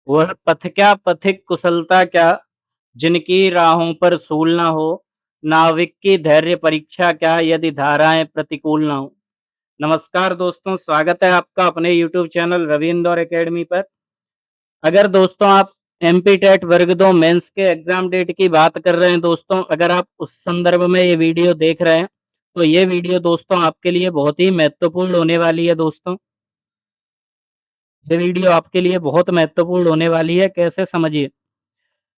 वह पथ क्या पथिक कुशलता क्या, जिनकी राहों पर सूल ना हो। नाविक की धैर्य परीक्षा क्या, यदि धाराएँ प्रतिकूल ना हों। नमस्कार दोस्तों, स्वागत है आपका अपने YouTube channel Ravi Indore academy पर। अगर दोस्तों आप एमपी टेट वर्ग 2 मेंस के एग्ज़ाम डेट की बात कर रहे हैं दोस्तों, अगर आप उस संदर्भ में ये वीडियो देख रहे हैं, तो ये वीडियो दोस्तों आपके लिए बहुत ही महत्वपूर्ण होने वाली है दोस्तों। ये वीडियो आपके लिए बहुत महत्वपूर्ण होने वाली है, कैसे समझिए।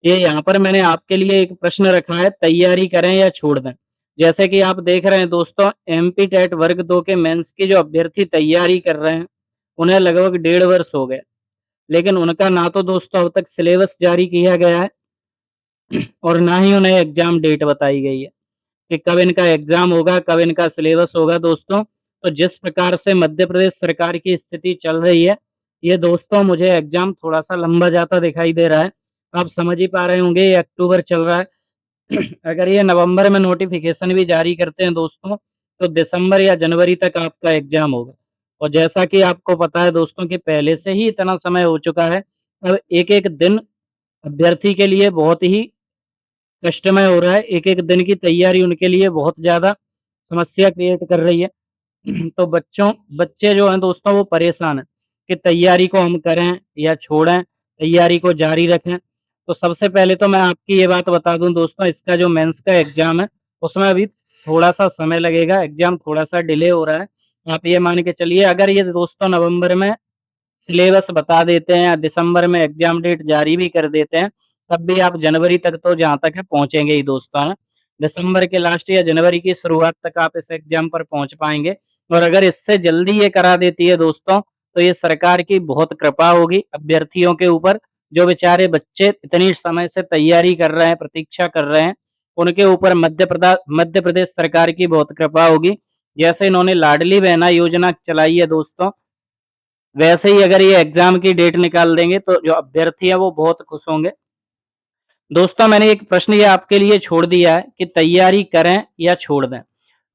ये यहाँ पर मैंने आपके लिए एक प्रश्न रखा है, तैयारी करें या छोड़ दें। जैसे कि आप देख रहे हैं दोस्तों, एमपी टेट वर्ग 2 के मेंस की जो अभ्यर्थी तैयारी कर रहे हैं, उन्हें लगभग 1.5 वर्ष हो गए। लेकिन उनका ना तो दोस्तों अब तक सिलेबस जारी किया गया है और ना ही उन्हें एग्ज़ाम डेट बताई गई है कि कब इनका एग्ज़ाम होगा, कब इनका सिलेबस होगा दोस्तों। तो जिस प्रकार से मध्य प्रदेश सरकार की स्थिति चल रही है, ये दोस्तों मुझे एग्ज़ाम थोड़ा-सा लंबा जाता दिखाई दे रहा है। आप समझ ही पा रहे होंगे ये अक्टूबर चल रहा है। अगर ये नवंबर में नोटिफ़िकेशन भी जारी करते हैं दोस्तों, तो दिसंबर या जनवरी तक आपका एग्ज़ाम होगा। और जैसा कि आपको पता है दोस्तों कि पहले से ही इतना समय हो चुका है, अब एक-एक दिन अभ्यर्थी के लिए बहुत ही कष्टमय हो रहा है। एक-एक दिन की तैयारी उनके लिए बहुत ज़्यादा समस्या क्रिएट कर रही है। तो बच्चे जो हैं दोस्तों वो परेशान हैं कि तैयारी को हम करें या छोड़ें, तैयारी को जारी रखें। तो सबसे पहले तो मैं आपकी ये बात बता दूँ दोस्तों, इसका जो मेंस का एग्ज़ाम है, उसमें अभी थोड़ा-सा समय लगेगा, एग्ज़ाम थोड़ा-सा डिले हो रहा है। आप ये मान के चलिए, अगर ये दोस्तों नवंबर में सिलेबस बता देते हैं या दिसंबर में एग्ज़ाम डेट जारी भी कर देते हैं, तब भी आप जनवरी तक तो जहाँ तक है पहुँचेंगे ही दोस्तों, है ना? दिसंबर के लास्ट या जनवरी की शुरुआत तक आप इस एग्ज़ाम पर पहुँच पाएँगे और अगर इससे जल्दी ये करा देती है दोस्तों, तो ये सरकार की बहुत कृपा होगी अभ्यर्थियों के ऊपर, जो बेचारे बच्चे इतनी समय से तैयारी कर रहे हैं, प्रतीक्षा कर रहे हैं, उनके ऊपर मध्य प्रदेश सरकार की बहुत कृपा होगी। जैसे इन्होंने लाडली बहना योजना चलाई है दोस्तों, वैसे ही अगर ये एग्ज़ाम की डेट निकाल देंगे तो जो अभ्यर्थी हैं वो बहुत खुश होंगे। दोस्तों मैंने एक प्रश्न ये आपके लिए छोड़ दिया है कि तैयारी करें या छोड़ दें।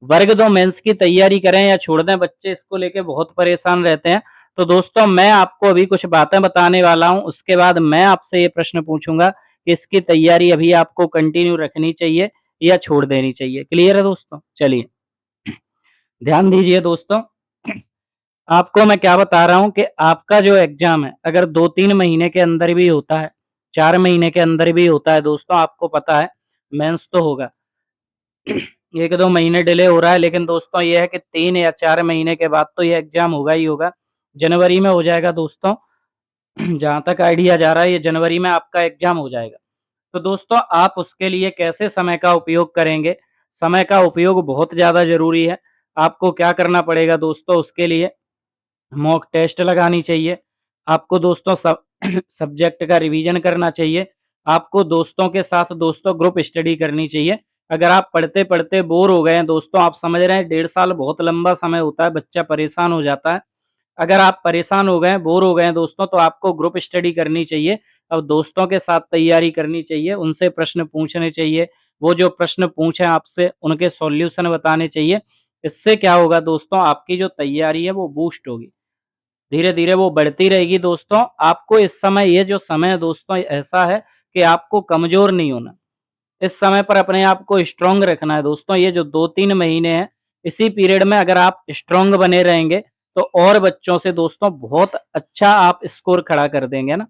वर्ग 2 मेंस की तैयारी करें या छोड़ दें, बच्चे इसको लेके बहुत परेशान रहते हैं। तो दोस्तों मैं आपको अभी कुछ बातें बताने वाला हूँ, उसके बाद मैं आपसे ये प्रश्न पूछूँगा कि इसकी तैयारी अभी आपको कंटिन्यू रखनी चाहिए या छोड़ देनी चाहिए। क्लियर है दोस्तों? चलिए, ध्यान दीजिए दोस्तों। आपको मैं क्या बता रहा हूँ कि आपका जो एग्ज़ाम है, अगर 2-3 महीने के अंदर भी होता है, 4 महीने के अंदर भी होता है दोस्तों, आपको पता है मेंस तो होगा। 1-2 महीने डिले हो रहा है, लेकिन दोस्तों ये है कि 3 या 4 महीने के बाद तो ये एग्ज़ाम होगा ही होगा। जनवरी में हो जाएगा दोस्तों, जहाँ तक आइडिया जा रहा है ये जनवरी में आपका एग्ज़ाम हो जाएगा। तो दोस्तों आप उसके लिए कैसे समय का उपयोग करेंगे? समय का उपयोग बहुत ज़्यादा ज़रूरी है। आपको क्या करना पड़ेगा दोस्तों उसके लिए? मॉक टेस्ट लगानी चाहिए। आपको दोस्तों सब सब्जेक्ट का रिवीजन करना चाहिए। आपको दोस्तों के साथ दोस्तों ग्रुप स्टडी करनी चाहिए। अगर आप पढ़ते-पढ़ते बोर हो गए हैं दोस्तों, आप समझ रहे हैं 1.5 साल बहुत लंबा समय होता है, बच्चा परेशान हो जाता है। अगर आप परेशान हो गए हैं, बोर हो गए हैं दोस्तों, तो आपको ग्रुप स्टडी करनी चाहिए और दोस्तों के साथ तैयारी करनी चाहिए, उनसे प्रश्न पूछने चाहिए। वो जो प्रश्न पूछें आपसे, उनके सॉल्यूशन बताने चाहिए। इससे क्या होगा दोस्तों, आपकी जो तैयारी है वो बूस्ट होगी। धीरे-धीरे वो बढ़ती रहेगी दोस्तों। आपको इस समय ये जो समय है दोस्तों ऐसा है कि आपको कमज़ोर नहीं होना। इस समय पर अपने आप को स्ट्रॉन्ग रखना है दोस्तों। ये जो 2-3 महीने हैं, इसी पीरियड में अगर आप स्ट्रॉन्ग बने रहेंगे, तो और बच्चों से दोस्तों बहुत अच्छा आप स्कोर खड़ा कर देंगे ना।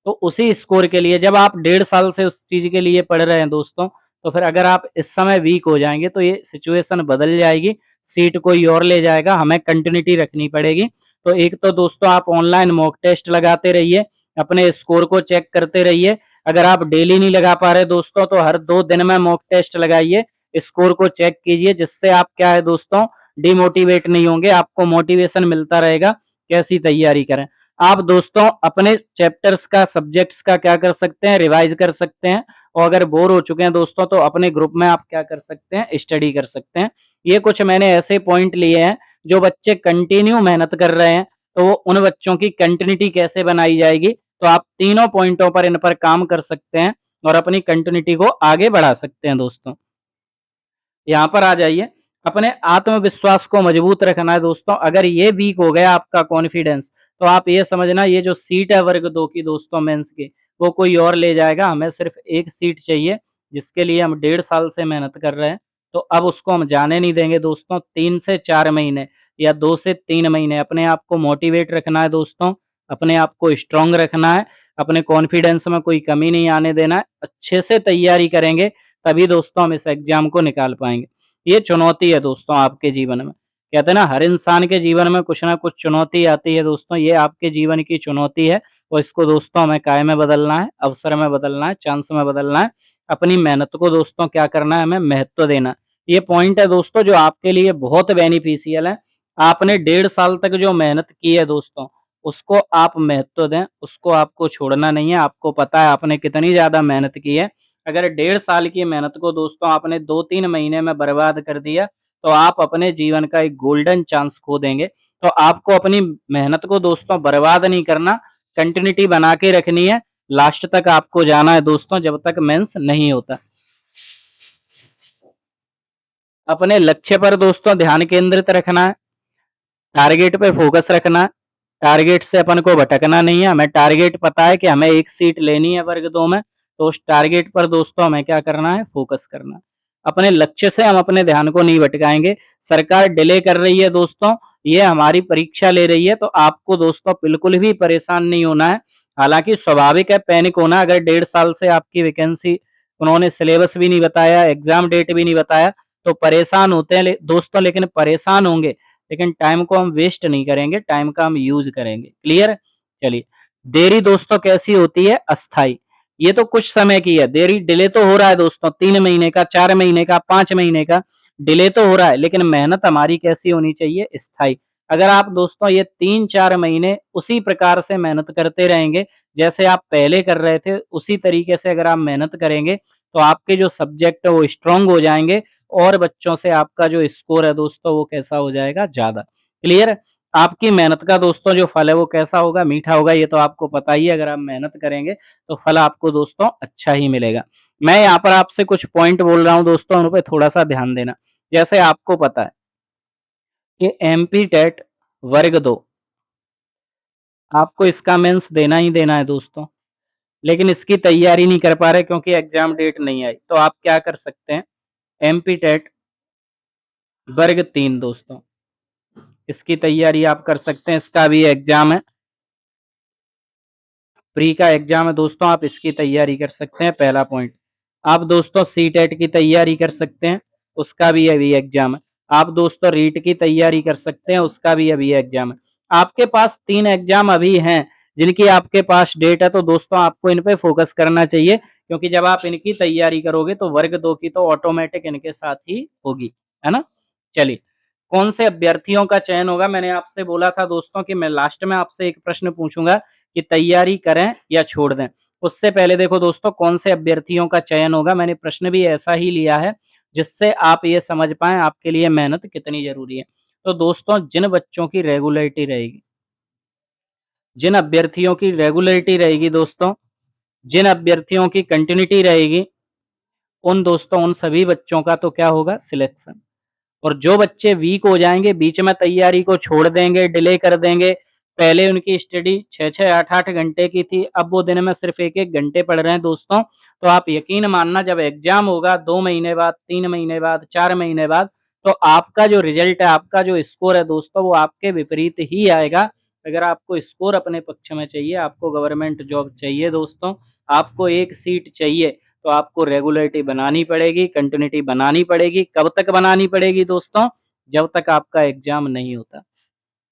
तो उसी स्कोर के लिए जब आप 1.5 साल से उस चीज़ के लिए पढ़ रहे हैं दोस्तों, तो फिर अगर आप इस समय वीक हो जाएँगे, तो ये सिचुएशन बदल जाएगी, सीट कोई और ले जाएगा, हमें कंटिन्यूटी रखनी पड़ेगी। तो एक तो दोस्तों आप ऑनलाइन मॉक टेस्ट लगाते रहिए, अपने स्कोर को चेक करते रहिए। अगर आप डेली नहीं लगा पा रहे दोस्तों, तो हर 2 दिन में मॉक टेस्ट लगाइए, स्कोर को चेक कीजिए, जिससे आप क्या है दोस्तों, डिमोटिवेट नहीं होंगे, आपको मोटिवेशन मिलता रहेगा, कैसी तैयारी करें। आप दोस्तों अपने चैप्टर्स का, सब्जेक्ट्स का क्या कर सकते हैं, रिवाइज़ कर सकते हैं और अगर बोर हो चुके हैं दोस्तों, तो अपने ग्रुप में आप क्या कर सकते हैं, स्टडी कर सकते हैं। ये कुछ मैंने ऐसे पॉइंट लिए हैं, जो बच्चे कंटिन्यू मेहनत कर रहे हैं, तो वो उन बच्चों की कंटिन्यूटी कैसे बनाई जाएगी, तो आप तीनों पॉइंटों पर इन पर काम कर सकते हैं और अपनी कंटिन्यूटी को आगे बढ़ा सकते हैं दोस्तों। यहाँ पर आ जाइए। अपने आत्मविश्वास को मजबूत रखना है दोस्तों। अगर ये वीक हो गया आपका कॉन्फिडेंस, तो आप ये समझना ये जो सीट है वर्ग 2 की दोस्तों मेंस की, वो कोई और ले जाएगा। हमें सिर्फ एक सीट चाहिए जिसके लिए हम 1.5 साल से मेहनत कर रहे हैं। तो अब उसको हम जाने नहीं देंगे दोस्तों। 3 से 4 महीने या 2 से 3 महीने अपने आप को मोटिवेट रखना है दोस्तों, अपने आप को स्ट्रॉन्ग रखना है, अपने कॉन्फिडेंस में कोई कमी नहीं आने देना है। अच्छे से तैयारी करेंगे तभी दोस्तों हम इस एग्ज़ाम को निकाल पाएँगे। ये चुनौती है दोस्तों आपके जीवन में। कहते हैं ना हर इंसान के जीवन में कुछ ना कुछ चुनौती आती है दोस्तों, ये आपके जीवन की चुनौती है और इसको दोस्तों हमें काय में बदलना है, अवसर में बदलना है, चांस में बदलना है। अपनी मेहनत को दोस्तों क्या करना है, हमें महत्व देना है। ये पॉइंट है दोस्तों जो आपके लिए बहुत बेनिफिशियल है। आपने 1.5 साल तक जो मेहनत की है दोस्तों, उसको आप महत्व दें, उसको आपको छोड़ना नहीं है। आपको पता है आपने कितनी ज़्यादा मेहनत की है। अगर 1.5 साल की मेहनत को दोस्तों आपने 2-3 महीने में बर्बाद कर दिया, तो आप अपने जीवन का एक गोल्डन चांस खो देंगे। तो आपको अपनी मेहनत को दोस्तों बर्बाद नहीं करना, कंटिन्यूटी बना के रखनी है। लास्ट तक आपको जाना है दोस्तों जब तक मेंस नहीं होता। अपने लक्ष्य पर दोस्तों ध्यान केंद्रित रखना है, टारगेट पे फोकस रखना है। टारगेट से अपन को भटकना नहीं है। हमें टारगेट पता है कि हमें एक सीट लेनी है वर्ग 2 में, तो उस टारगेट पर दोस्तों हमें क्या करना है, फोकस करना है। अपने लक्ष्य से हम अपने ध्यान को नहीं भटकाएँगे। सरकार डिले कर रही है दोस्तों, ये हमारी परीक्षा ले रही है, तो आपको दोस्तों बिल्कुल भी परेशान नहीं होना है। हालाँकि स्वाभाविक है पैनिक होना, अगर 1.5 साल से आपकी वैकेंसी उन्होंने सिलेबस भी नहीं बताया, एग्ज़ाम डेट भी नहीं बताया, तो परेशान होते हैं दोस्तों, लेकिन परेशान होंगे लेकिन टाइम को हम वेस्ट नहीं करेंगे, टाइम का हम यूज़ करेंगे। क्लियर? चलिए, देरी दोस्तों कैसी होती है? अस्थायी। ये तो कुछ समय की है, देरी डिले तो हो रहा है दोस्तों 3 महीने का, 4 महीने का, 5 महीने का डिले तो हो रहा है, लेकिन मेहनत हमारी कैसी होनी चाहिए? स्थायी। अगर आप दोस्तों ये 3-4 महीने उसी प्रकार से मेहनत करते रहेंगे, जैसे आप पहले कर रहे थे, उसी तरीके से अगर आप मेहनत करेंगे, तो आपके जो सब्जेक्ट है वो स्ट्रॉन्ग हो जाएँगे और बच्चों से आपका जो स्कोर है दोस्तों वो कैसा हो जाएगा? ज़्यादा। क्लियर? आपकी मेहनत का दोस्तों जो फल है वो कैसा होगा? मीठा होगा, ये तो आपको पता ही है। अगर आप मेहनत करेंगे तो फल आपको दोस्तों अच्छा ही मिलेगा। मैं यहाँ पर आपसे कुछ पॉइंट बोल रहा हूँ दोस्तों, उन पे थोड़ा-सा ध्यान देना। जैसे आपको पता है कि एमपी टेट वर्ग 2 आपको इसका मेंस देना ही देना है दोस्तों, लेकिन इसकी तैयारी नहीं कर पा रहे क्योंकि एग्ज़ाम डेट नहीं आई। तो आप क्या कर सकते हैं? एमपी टेट वर्ग 3 दोस्तों, इसकी तैयारी आप कर सकते हैं। इसका भी एग्ज़ाम है, प्री का एग्ज़ाम है दोस्तों, आप इसकी तैयारी कर सकते हैं, पहला पॉइंट। आप दोस्तों सीटेट की तैयारी कर सकते हैं, उसका भी अभी एग्ज़ाम है। आप दोस्तों रीट की तैयारी कर सकते हैं, उसका भी अभी एग्ज़ाम है। आपके पास 3 एग्ज़ाम अभी हैं, जिनकी आपके पास डेट है, तो दोस्तों आपको इन पे फ़ोकस करना चाहिए, क्योंकि जब आप इनकी तैयारी करोगे तो वर्ग 2 की तो ऑटोमैटिक इनके साथ ही होगी, है ना? चलिए, कौन से अभ्यर्थियों का चयन होगा? मैंने आपसे बोला था दोस्तों कि मैं लास्ट में आपसे एक प्रश्न पूछूँगा कि तैयारी करें या छोड़ दें। उससे पहले देखो दोस्तों कौन से अभ्यर्थियों का चयन होगा, मैंने प्रश्न भी ऐसा ही लिया है, जिससे आप ये समझ पाएँ आपके लिए मेहनत कितनी ज़रूरी है। तो दोस्तों जिन बच्चों की रेगुलरिटी रहेगी, जिन अभ्यर्थियों की रेगुलरिटी रहेगी दोस्तों, जिन अभ्यर्थियों की कंटिन्यूटी रहेगी, उन दोस्तों उन सभी बच्चों का तो क्या होगा? सिलेक्शन। और जो बच्चे वीक हो जाएँगे, बीच में तैयारी को छोड़ देंगे, डिले कर देंगे, पहले उनकी स्टडी 6-6, 8-8 घंटे की थी, अब वो दिन में सिर्फ़ 1-1 घंटे पढ़ रहे हैं दोस्तों, तो आप यकीन मानना जब एग्ज़ाम होगा 2 महीने बाद, 3 महीने बाद, 4 महीने बाद, तो आपका जो रिज़ल्ट है, आपका जो स्कोर है दोस्तों, वो आपके विपरीत ही आएगा। अगर आपको स्कोर अपने पक्ष में चाहिए, आपको गवर्नमेंट जॉब चाहिए दोस्तों, आपको एक सीट चाहिए, तो आपको रेगुलरिटी बनानी पड़ेगी, कंटिन्यूटी बनानी पड़ेगी। कब तक बनानी पड़ेगी दोस्तों? जब तक आपका एग्ज़ाम नहीं होता।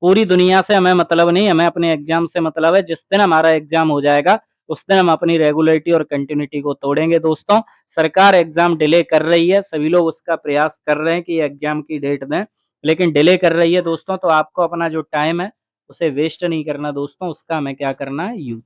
पूरी दुनिया से हमें मतलब नहीं, हमें अपने एग्ज़ाम से मतलब है। जिस दिन हमारा एग्ज़ाम हो जाएगा, उस दिन हम अपनी रेगुलरिटी और कंटिन्यूटी को तोड़ेंगे दोस्तों। सरकार एग्ज़ाम डिले कर रही है, सभी लोग उसका प्रयास कर रहे हैं कि एग्ज़ाम की डेट दें, लेकिन डिले कर रही है दोस्तों, तो आपको अपना जो टाइम है, उसे वेस्ट नहीं करना दोस्तों, उसका हमें क्या करना है? यूज़।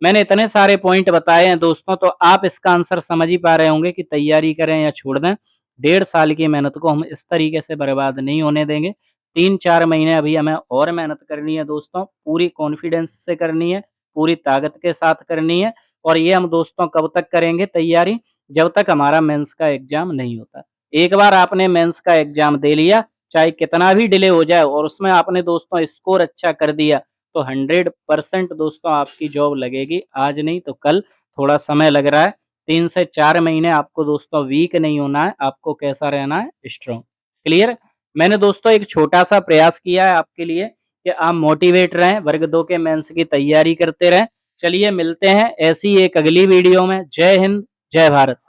मैंने इतने सारे पॉइंट बताए हैं दोस्तों, तो आप इसका आंसर समझ ही पा रहे होंगे कि तैयारी करें या छोड़ दें। 1.5 साल की मेहनत को हम इस तरीके से बर्बाद नहीं होने देंगे। 3-4 महीने अभी हमें और मेहनत करनी है दोस्तों, पूरी कॉन्फिडेंस से करनी है, पूरी ताकत के साथ करनी है और ये हम दोस्तों कब तक करेंगे तैयारी? जब तक हमारा मेंस का एग्ज़ाम नहीं होता। एक बार आपने मेंस का एग्जाम दे लिया, चाहे कितना भी डिले हो जाए और उसमें आपने दोस्तों स्कोर अच्छा कर दिया, तो 100% दोस्तों आपकी जॉब लगेगी। आज नहीं तो कल, थोड़ा समय लग रहा है। 3 से 4 महीने आपको दोस्तों वीक नहीं होना है, आपको कैसा रहना है? स्ट्रॉन्ग। क्लियर? मैंने दोस्तों एक छोटा-सा प्रयास किया है आपके लिए कि आप मोटिवेट रहें, वर्ग 2 के मेंस की तैयारी करते रहें। चलिए मिलते हैं ऐसी एक अगली वीडियो में। जय हिंद, जय भारत।